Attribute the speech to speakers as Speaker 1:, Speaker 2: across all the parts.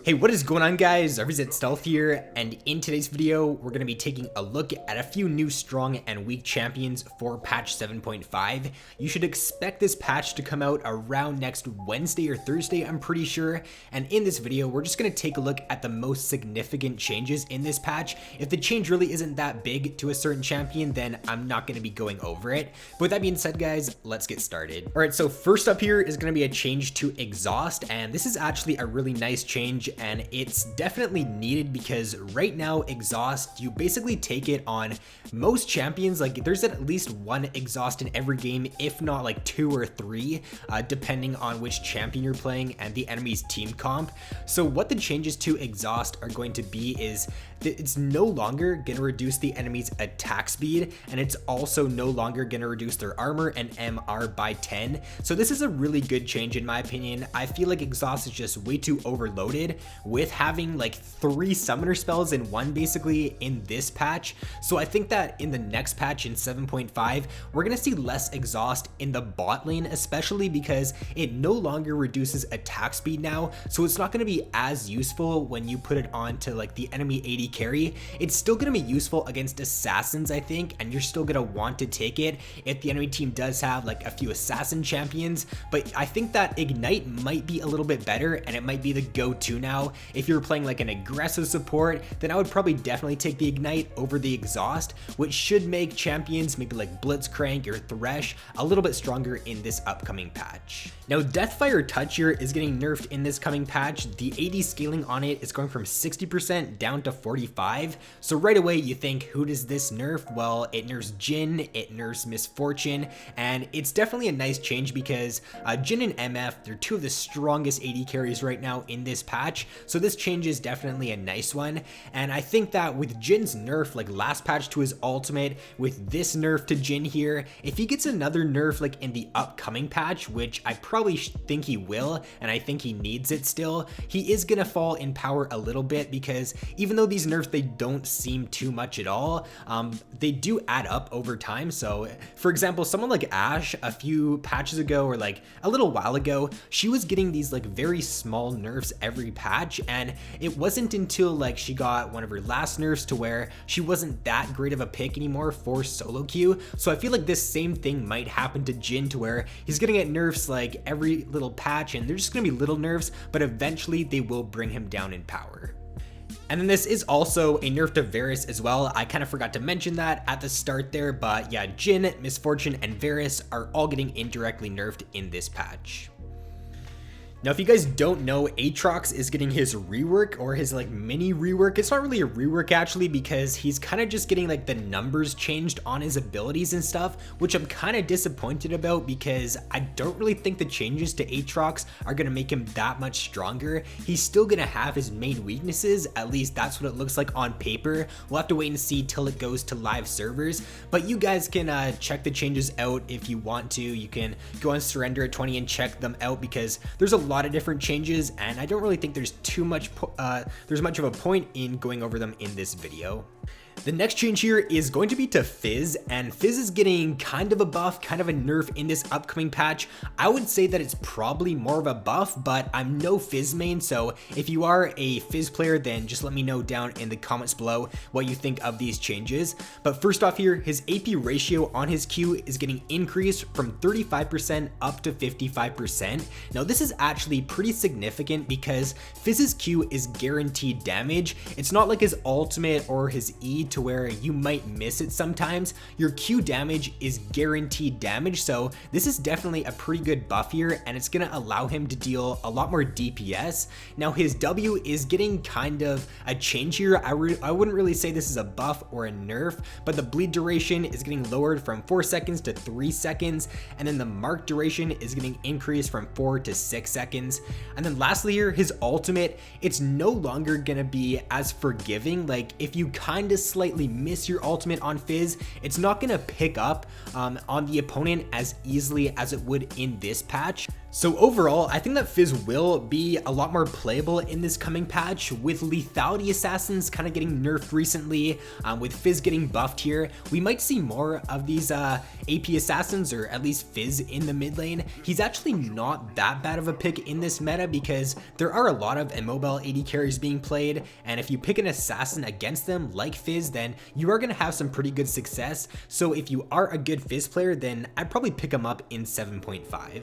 Speaker 1: Hey, what is going on, guys? RvzStealth here, and in today's video, we're going to be taking a look at a few new strong and weak champions for patch 7.5. You should expect this patch to come out around next Wednesday or Thursday, I'm pretty sure, and in this video, we're just going to take a look at the most significant changes in this patch. If the change really isn't that big to a certain champion, then I'm not going to be going over it. But with that being said, guys, let's get started. Alright, so first up here is going to be a change to exhaust, and this is actually a really nice change, and it's definitely needed because right now exhaust, you basically take it on most champions. Like, there's at least one exhaust in every game, if not like 2 or 3, depending on which champion you're playing and the enemy's team comp. So what the changes to exhaust are going to be is it's no longer going to reduce the enemy's attack speed, and it's also no longer going to reduce their armor and MR by 10. So this is a really good change in my opinion. I feel like exhaust is just way too overloaded with having like 3 summoner spells in one basically in this patch. So I think that in the next patch in 7.5, we're going to see less exhaust in the bot lane, especially because it no longer reduces attack speed now. So it's not going to be as useful when you put it on to like the enemy AD carry. It's still going to be useful against assassins, I think, and you're still going to want to take it if the enemy team does have like a few assassin champions. But I think that ignite might be a little bit better, and it might be the go-to now. If you're playing like an aggressive support, then I would probably definitely take the ignite over the exhaust, which should make champions maybe like Blitzcrank or Thresh a little bit stronger in this upcoming patch. Now, Deathfire Touch here is getting nerfed in this coming patch. The AD scaling on it is going from 60% down to 45. So right away you think, who does this nerf? Well, it nerfs Jhin, it nerfs Misfortune, and it's definitely a nice change because Jhin and MF, they're 2 of the strongest AD carries right now in this patch. So this change is definitely a nice one, and I think that with Jin's nerf, like last patch to his ultimate, with this nerf to Jhin here, if he gets another nerf like in the upcoming patch, which I probably think he will, and I think he needs it still, he is gonna fall in power a little bit because even though these nerfs, they don't seem too much at all, they do add up over time. So for example, someone like Ashe a few patches ago, or like a little while ago, she was getting these like very small nerfs every patch, and it wasn't until like she got one of her last nerfs to where she wasn't that great of a pick anymore for solo queue. So I feel like this same thing might happen to Jhin, to where he's gonna get nerfs like every little patch, and they're just gonna be little nerfs, but eventually they will bring him down in power. And then this is also a nerf to Varus as well. I kind of forgot to mention that at the start there, but yeah, Jhin, Misfortune, and Varus are all getting indirectly nerfed in this patch. Now, if you guys don't know, Aatrox is getting his rework, or his like mini rework. It's not really a rework actually, because he's kind of just getting like the numbers changed on his abilities and stuff, which I'm kind of disappointed about because I don't really think the changes to Aatrox are going to make him that much stronger. He's still going to have his main weaknesses, at least that's what it looks like on paper. We'll have to wait and see till it goes to live servers, but you guys can check the changes out if you want to. You can go on Surrender at 20 and check them out because there's a lot of different changes, and I don't really think there's much of a point in going over them in this video. The next change here is going to be to Fizz, and Fizz is getting kind of a buff, kind of a nerf in this upcoming patch. I would say that it's probably more of a buff, but I'm no Fizz main, so if you are a Fizz player, then just let me know down in the comments below what you think of these changes. But first off here, his AP ratio on his Q is getting increased from 35% up to 55%. Now this is actually pretty significant because Fizz's Q is guaranteed damage. It's not like his ultimate or his E to where you might miss it sometimes. Your Q damage is guaranteed damage, so this is definitely a pretty good buff here, and it's gonna allow him to deal a lot more DPS. Now his W is getting kind of a change here. I wouldn't really say this is a buff or a nerf, but the bleed duration is getting lowered from 4 seconds to 3 seconds, and then the mark duration is getting increased from 4 to 6 seconds. And then lastly here, his ultimate, it's no longer gonna be as forgiving. Like if you kind of slightly miss your ultimate on Fizz, it's not gonna pick up on the opponent as easily as it would in this patch. So overall, I think that Fizz will be a lot more playable in this coming patch, with lethality assassins kind of getting nerfed recently, with Fizz getting buffed here. We might see more of these AP assassins, or at least Fizz in the mid lane. He's actually not that bad of a pick in this meta because there are a lot of immobile AD carries being played, and if you pick an assassin against them like Fizz, then you are going to have some pretty good success. So if you are a good Fizz player, then I'd probably pick him up in 7.5.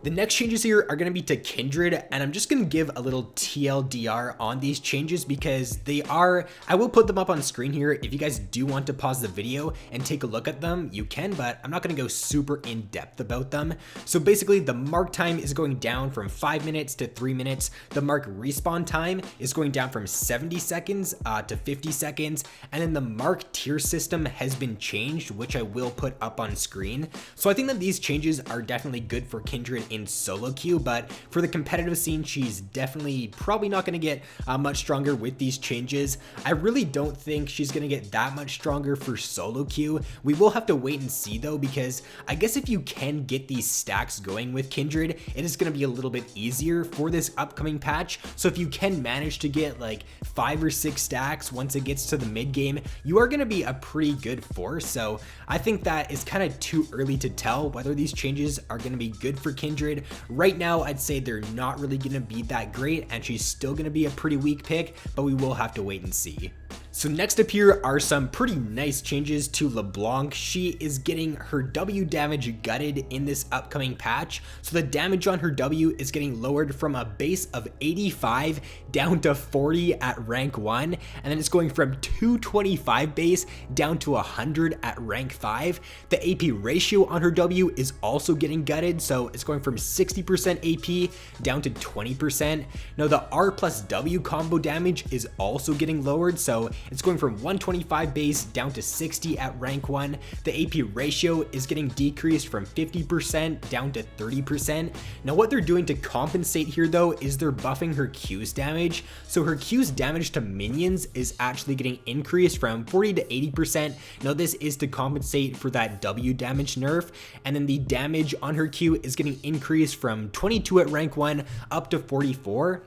Speaker 1: The next changes here are going to be to Kindred, and I'm just going to give a little TLDR on these changes because I will put them up on screen here. If you guys do want to pause the video and take a look at them, you can, but I'm not going to go super in depth about them. So basically the mark time is going down from 5 minutes to 3 minutes. The mark respawn time is going down from 70 seconds to 50 seconds. And then the mark tier system has been changed, which I will put up on screen. So I think that these changes are definitely good for Kindred in solo queue, but for the competitive scene, she's definitely probably not going to get much stronger with these changes. I really don't think she's going to get that much stronger for solo queue. We will have to wait and see though, because I guess if you can get these stacks going with Kindred, it is going to be a little bit easier for this upcoming patch. So if you can manage to get like 5 or 6 stacks once it gets to the mid game, you are going to be a pretty good force. So I think that is kind of too early to tell whether these changes are going to be good for Kindred. Right now, I'd say they're not really going to be that great, and she's still going to be a pretty weak pick, but we will have to wait and see. So next up here are some pretty nice changes to Leblanc. She is getting her W damage gutted in this upcoming patch. So the damage on her W is getting lowered from a base of 85 down to 40 at rank 1, and then it's going from 225 base down to 100 at rank 5. The AP ratio on her W is also getting gutted, so it's going from 60% AP down to 20%. Now the R plus W combo damage is also getting lowered, so it's going from 125 base down to 60 at rank 1. The AP ratio is getting decreased from 50% down to 30%. Now what they're doing to compensate here though is they're buffing her Q's damage. So her Q's damage to minions is actually getting increased from 40 to 80%. Now this is to compensate for that W damage nerf. And then the damage on her Q is getting increased from 22 at rank 1 up to 44.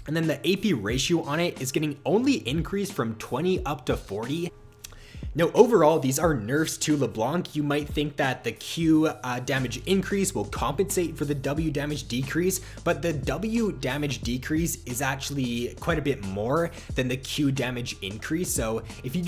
Speaker 1: And then the AP ratio on it is getting only increased from 20 up to 40. Now overall, these are nerfs to Leblanc. You might think that the Q damage increase will compensate for the W damage decrease, but the W damage decrease is actually quite a bit more than the Q damage increase. So if you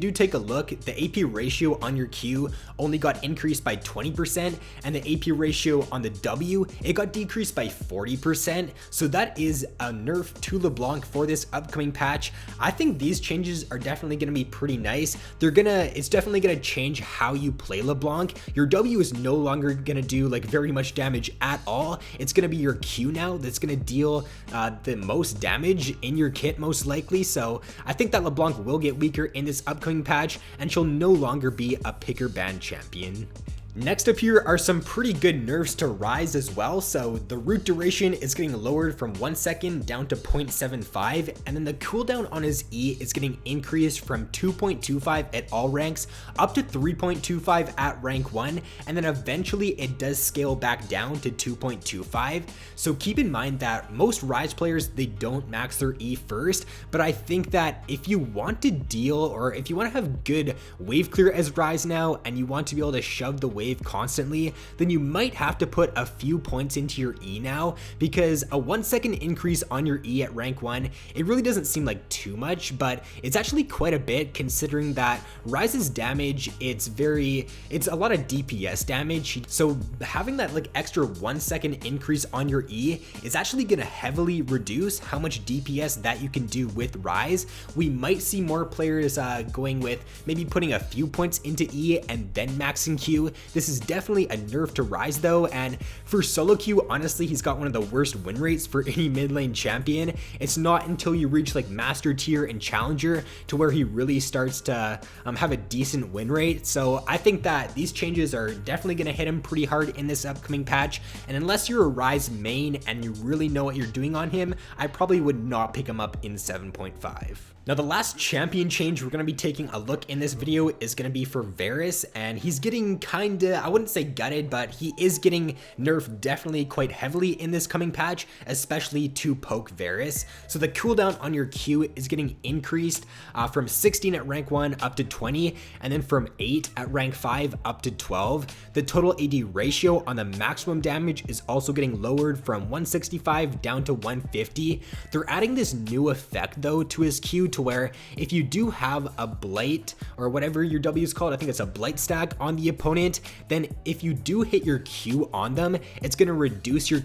Speaker 1: do take a look, the AP ratio on your Q only got increased by 20%, and the AP ratio on the W, it got decreased by 40%. So that is a nerf to Leblanc for this upcoming patch. I think these changes are definitely going to be pretty nice. It's definitely gonna change how you play Leblanc. Your W is no longer gonna do like very much damage at all. It's gonna be your Q now that's gonna deal the most damage in your kit most likely. So I think that Leblanc will get weaker in this upcoming patch, and she'll no longer be a picker ban champion. Next up here are some pretty good nerfs to Ryze as well. So the root duration is getting lowered from 1 second down to 0.75, and then the cooldown on his E is getting increased from 2.25 at all ranks up to 3.25 at rank 1, and then eventually it does scale back down to 2.25. So keep in mind that most Ryze players, they don't max their E first, but I think that if you want to deal, or if you want to have good wave clear as Ryze now, and you want to be able to shove the wave constantly, then you might have to put a few points into your E now, because a 1 second increase on your E at rank 1, it really doesn't seem like too much, but it's actually quite a bit considering that Ryze's damage, it's a lot of DPS damage. So having that like extra 1 second increase on your E is actually going to heavily reduce how much DPS that you can do with Ryze. We might see more players going with maybe putting a few points into E and then maxing Q, This is definitely a nerf to Ryze though, and for solo queue, honestly, he's got one of the worst win rates for any mid lane champion. It's not until you reach like master tier and challenger to where he really starts to have a decent win rate. So I think that these changes are definitely going to hit him pretty hard in this upcoming patch, and unless you're a Ryze main and you really know what you're doing on him, I probably would not pick him up in 7.5. Now the last champion change we're going to be taking a look in this video is going to be for Varus, and he's getting kinda, I wouldn't say gutted, but he is getting nerfed definitely quite heavily in this coming patch, especially to poke Varus. So the cooldown on your Q is getting increased from 16 at rank 1 up to 20, and then from 8 at rank 5 up to 12. The total AD ratio on the maximum damage is also getting lowered from 165 down to 150. They're adding this new effect though to his Q, to where if you do have a blight or whatever your W is called, I think it's a blight stack on the opponent, then if you do hit your Q on them, it's going to reduce your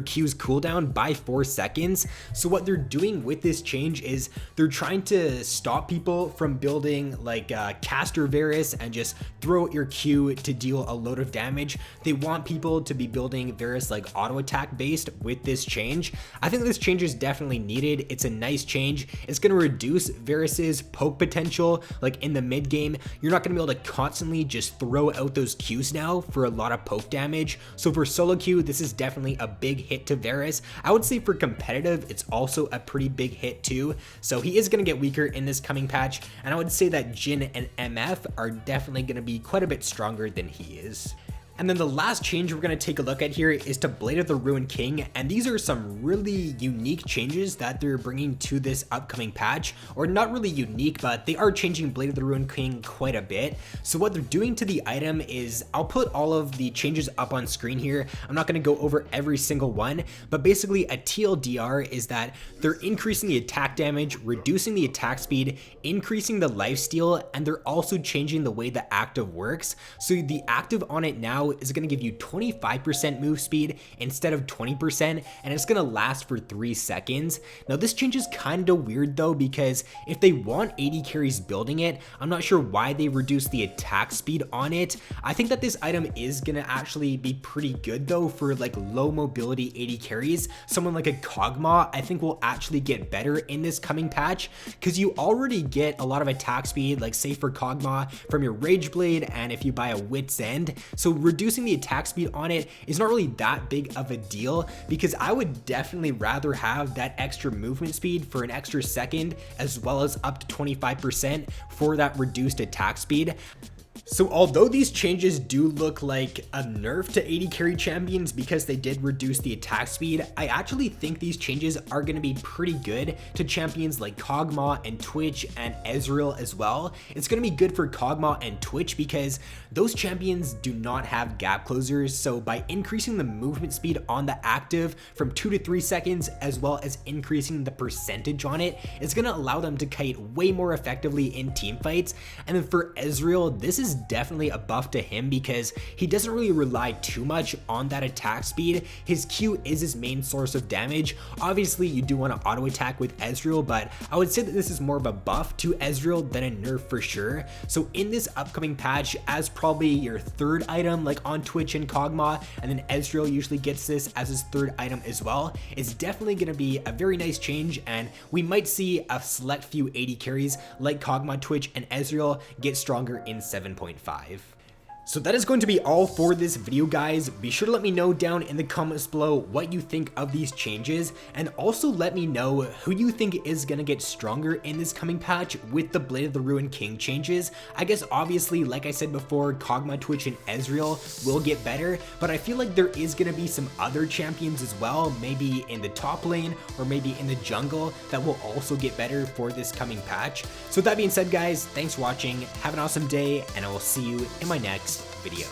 Speaker 1: Q's cooldown by 4 seconds. So what they're doing with this change is they're trying to stop people from building like caster Varus and just throw out your Q to deal a load of damage. They want people to be building Varus like auto attack based with this change. I think this change is definitely needed. It's a nice change. It's going to reduce Varus's poke potential like in the mid game. You're not going to be able to constantly just throw out those Qs now for a lot of poke damage. So for solo queue, this is definitely a big hit to Varus. I would say for competitive, it's also a pretty big hit too. So he is going to get weaker in this coming patch, and I would say that Jhin and MF are definitely going to be quite a bit stronger than he is. And then the last change we're going to take a look at here is to Blade of the Ruined King, and these are some really unique changes that they're bringing to this upcoming patch, or not really unique, but they are changing Blade of the Ruined King quite a bit. So what they're doing to the item is, I'll put all of the changes up on screen here. I'm not going to go over every single one, but basically a TLDR is that they're increasing the attack damage, reducing the attack speed, increasing the lifesteal, and they're also changing the way the active works. So the active on it now is going to give you 25% move speed instead of 20%, and it's going to last for 3 seconds. Now this change is kind of weird though, because if they want AD carries building it, I'm not sure why they reduced the attack speed on it. I think that this item is going to actually be pretty good though for like low mobility AD carries. Someone like a Kog'Maw I think will actually get better in this coming patch, because you already get a lot of attack speed, like say for Kog'Maw from your Rage Blade, and if you buy a Wit's End. So reducing the attack speed on it is not really that big of a deal, because I would definitely rather have that extra movement speed for an extra second, as well as up to 25% for that reduced attack speed. So although these changes do look like a nerf to AD carry champions because they did reduce the attack speed, I actually think these changes are going to be pretty good to champions like Kog'Maw and Twitch and Ezreal as well. It's going to be good for Kog'Maw and Twitch because those champions do not have gap closers, so by increasing the movement speed on the active from 2 to 3 seconds, as well as increasing the percentage on it, it's going to allow them to kite way more effectively in team fights. And then for Ezreal, this is definitely a buff to him because he doesn't really rely too much on that attack speed. His Q is his main source of damage. Obviously you do want to auto attack with Ezreal, but I would say that this is more of a buff to Ezreal than a nerf for sure. So in this upcoming patch, as probably your third item like on Twitch and Kog'Maw, and then Ezreal usually gets this as his third item as well, it's definitely going to be a very nice change, and we might see a select few AD carries like Kog'Maw, Twitch, and Ezreal get stronger in 7.5. So that is going to be all for this video, guys. Be sure to let me know down in the comments below what you think of these changes, and also let me know who you think is going to get stronger in this coming patch with the Blade of the Ruined King changes. I guess obviously, like I said before, Kog'Maw, Twitch, and Ezreal will get better, but I feel like there is going to be some other champions as well, maybe in the top lane or maybe in the jungle, that will also get better for this coming patch. So with that being said, guys, thanks for watching, have an awesome day, and I will see you in my next video.